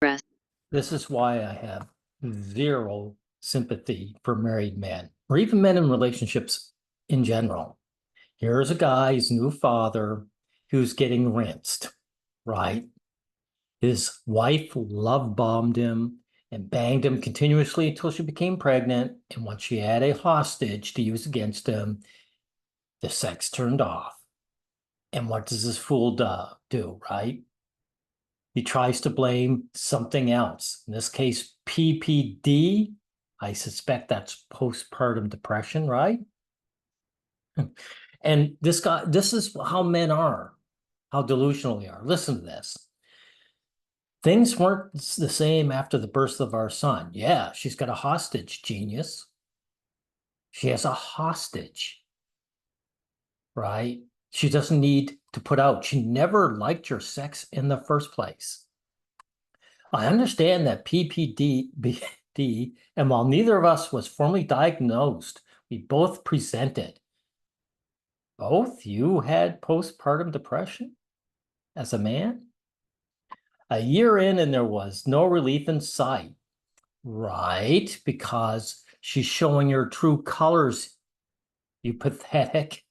Rest. This is why I have zero sympathy for married men or even men in relationships in general. Here's a guy, his new father, who's getting rinsed, right? His wife love bombed him and banged him continuously until she became pregnant. And once she had a hostage to use against him, the sex turned off. And what does this fool do, right? He tries to blame something else. In this case, PPD. I suspect that's postpartum depression, right? And this is how men are, how delusional they are. Listen to this. Things weren't the same after the birth of our son. Yeah, she's got a hostage, genius. She has a hostage, right? She doesn't need to put out. She never liked your sex in the first place. I understand that PPD, and while neither of us was formally diagnosed, we both presented. Both you had postpartum depression as a man? A year in and there was no relief in sight. Right, because she's showing her true colors, you pathetic.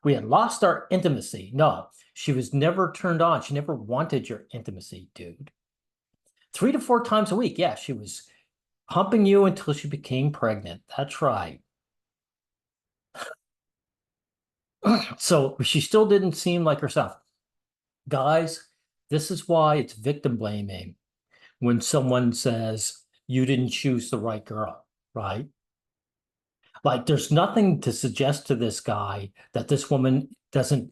We had lost our intimacy. No, she was never turned on. She never wanted your intimacy, dude. 3 to 4 times a week. Yeah, she was humping you until she became pregnant. That's right. So she still didn't seem like herself. Guys, this is why it's victim blaming when someone says you didn't choose the right girl, right? Like there's nothing to suggest to this guy that this woman doesn't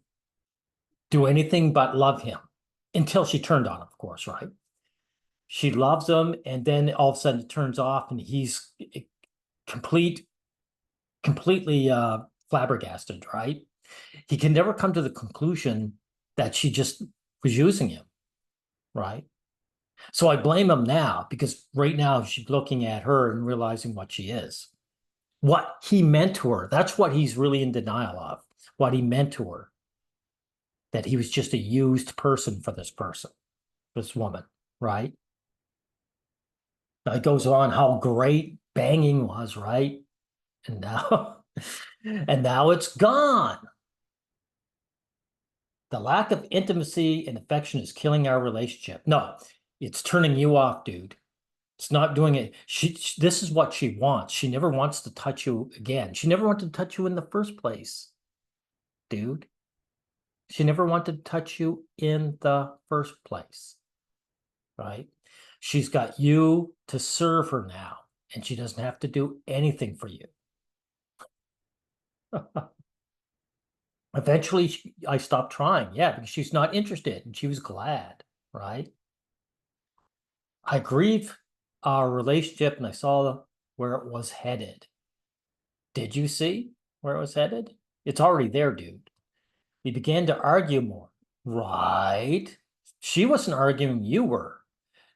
do anything but love him until she turned on him, of course, right? She loves him, and then all of a sudden it turns off, and he's completely flabbergasted, right? He can never come to the conclusion that she just was using him, right? So I blame him now because right now she's looking at her and realizing what she is, what he meant to her. That's what he's really in denial of, what he meant to her, that he was just a used person for this woman, right? It goes on how great banging was, right? And now, and now it's gone. The lack of intimacy and affection is killing our relationship. No, it's turning you off, dude. It's not doing it. This is what she wants. She never wants to touch you again. She never wanted to touch you in the first place, dude. She never wanted to touch you in the first place, right? She's got you to serve her now, and she doesn't have to do anything for you. Eventually, I stopped trying. Yeah, because she's not interested, and she was glad, right? I grieve our relationship, and I saw where it was headed. Did you see where it was headed? It's already there, dude. We began to argue more. Right. She wasn't arguing, you were.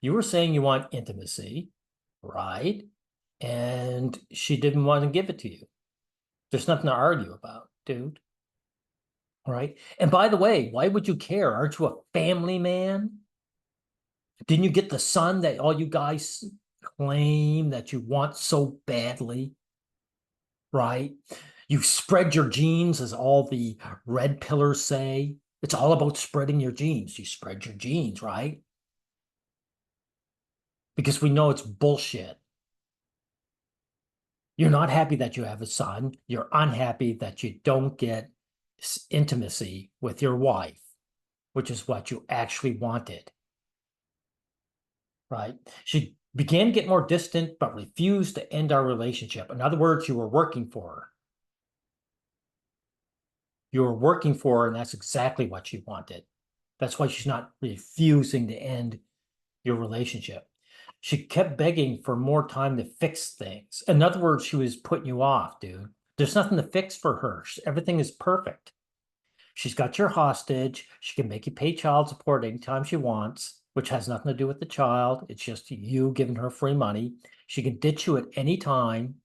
You were saying you want intimacy, right? And she didn't want to give it to you. There's nothing to argue about, dude. All right. And by the way, why would you care? Aren't you a family man? Didn't you get the son that all you guys claim that you want so badly? Right? You spread your genes, as all the red pillars say. It's all about spreading your genes. You spread your genes, right? Because we know it's bullshit. You're not happy that you have a son. You're unhappy that you don't get intimacy with your wife, which is what you actually wanted, right? She began to get more distant, but refused to end our relationship. In other words, you were working for her. You were working for her, and that's exactly what she wanted. That's why she's not refusing to end your relationship. She kept begging for more time to fix things. In other words, she was putting you off, dude. There's nothing to fix for her. Everything is perfect. She's got your hostage. She can make you pay child support anytime she wants, which has nothing to do with the child. It's just you giving her free money. She can ditch you at any time.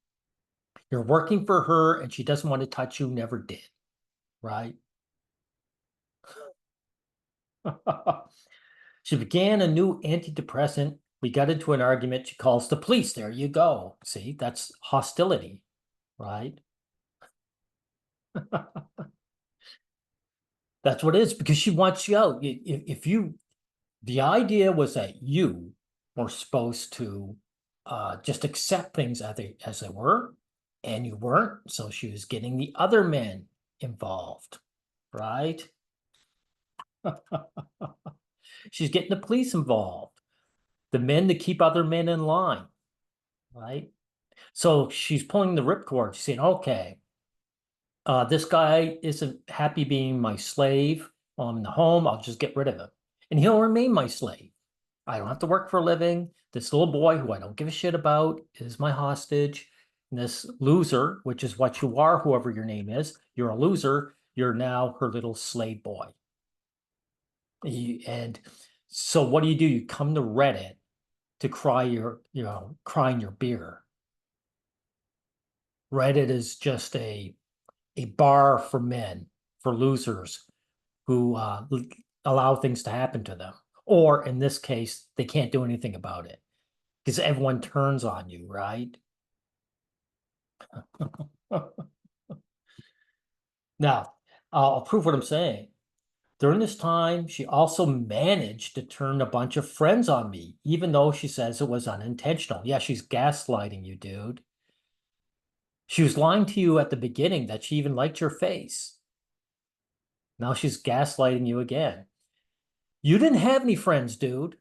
You're working for her, and she doesn't want to touch you, never did, right? She began a new antidepressant. We got into an argument. She calls the police. There you go. See, that's hostility, right? That's what it is because she wants you out. If you, the idea was that you were supposed to just accept things as they were, and you weren't. So she was getting the other men involved, right? She's getting the police involved, the men to keep other men in line, right? So she's pulling the ripcord. She's saying, okay, this guy isn't happy being my slave while I'm in the home. I'll just get rid of him. And he'll remain my slave. I don't have to work for a living. This little boy who I don't give a shit about is my hostage. And this loser, which is what you are, whoever your name is, you're a loser. You're now her little slave boy. And so what do? You come to Reddit to cry crying your beer. Reddit is just a bar for men, for losers who allow things to happen to them. Or in this case, they can't do anything about it because everyone turns on you, right? Now, I'll prove what I'm saying. During this time, she also managed to turn a bunch of friends on me, even though she says it was unintentional. Yeah, she's gaslighting you, dude. She was lying to you at the beginning that she even liked your face. Now she's gaslighting you again. You didn't have any friends, dude.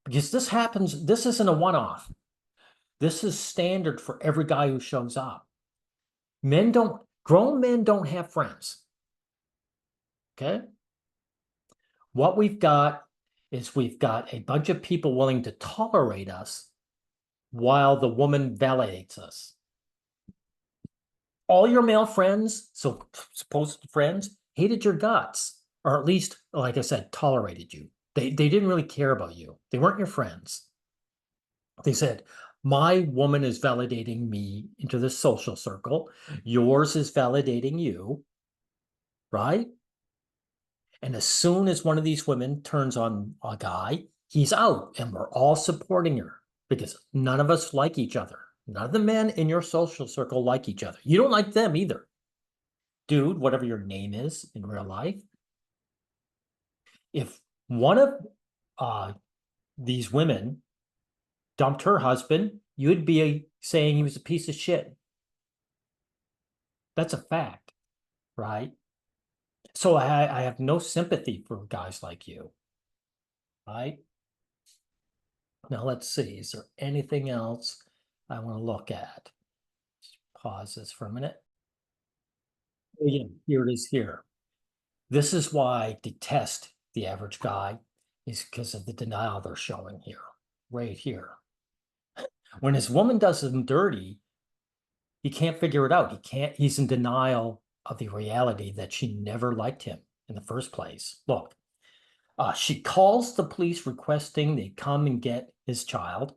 Because this happens, this isn't a one-off. This is standard for every guy who shows up. Grown men don't have friends. Okay? What we've got is we've got a bunch of people willing to tolerate us while the woman validates us. All your male friends, so supposed friends, hated your guts, or at least, like I said, tolerated you. They didn't really care about you. They weren't your friends. They said, my woman is validating me into the social circle. Yours is validating you, right? And as soon as one of these women turns on a guy, he's out, and we're all supporting her because none of us like each other. None of the men in your social circle like each other. You don't like them either. Dude, whatever your name is in real life. If one of these women dumped her husband, you'd be saying he was a piece of shit. That's a fact, right? So I have no sympathy for guys like you, right? Now let's see, is there anything else I want to look at? Just pause this for a minute. Yeah, here it is here. This is why I detest the average guy, is because of the denial they're showing here, right here. When his woman does him dirty, he can't figure it out. He's in denial of the reality that she never liked him in the first place. Look, she calls the police requesting they come and get his child,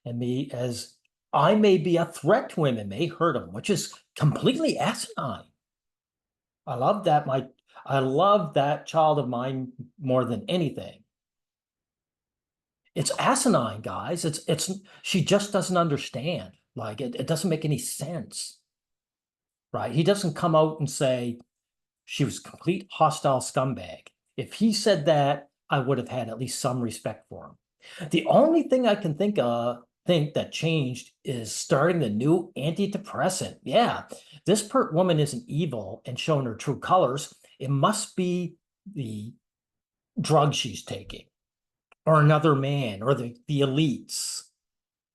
and me as I may be a threat to him and may hurt him, which is completely asinine. I love that child of mine more than anything. It's asinine, guys. She just doesn't understand. Like it doesn't make any sense, right? He doesn't come out and say she was a complete hostile scumbag. If he said that, I would have had at least some respect for him. The only thing I can think that changed is starting the new antidepressant. Yeah, this woman isn't evil and showing her true colors. It must be the drug she's taking, or another man, or the elites,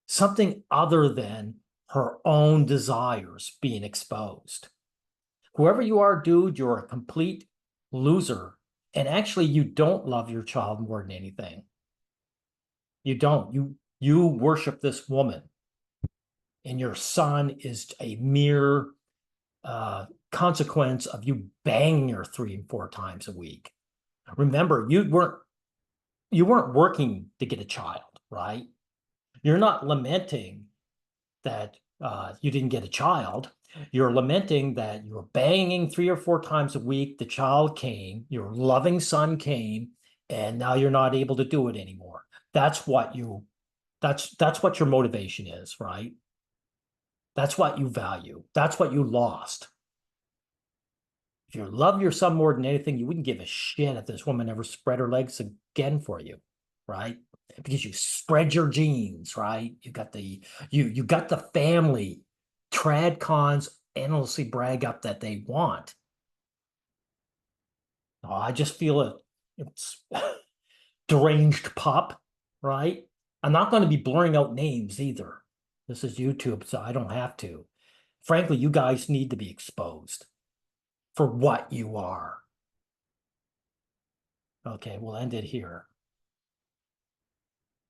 something other than her own desires being exposed. Whoever you are, dude, you're a complete loser. And actually, you don't love your child more than anything. You don't. You worship this woman. And your son is a mere consequence of you banging her 3 and 4 times a week. Remember, you weren't working to get a child, right? You're not lamenting that you didn't get a child. You're lamenting that you're banging 3 or 4 times a week. The child came, your loving son came, and now you're not able to do it anymore. That's what that's what your motivation is, right? That's what you value. That's what you lost. If you love your son more than anything, you wouldn't give a shit if this woman ever spread her legs again for you, right? Because you spread your genes, right? You got the family. Trad cons endlessly brag up that they want. Oh, I just feel it's deranged pup, right? I'm not going to be blurring out names either. This is YouTube, so I don't have to. Frankly, you guys need to be exposed for what you are. Okay, we'll end it here.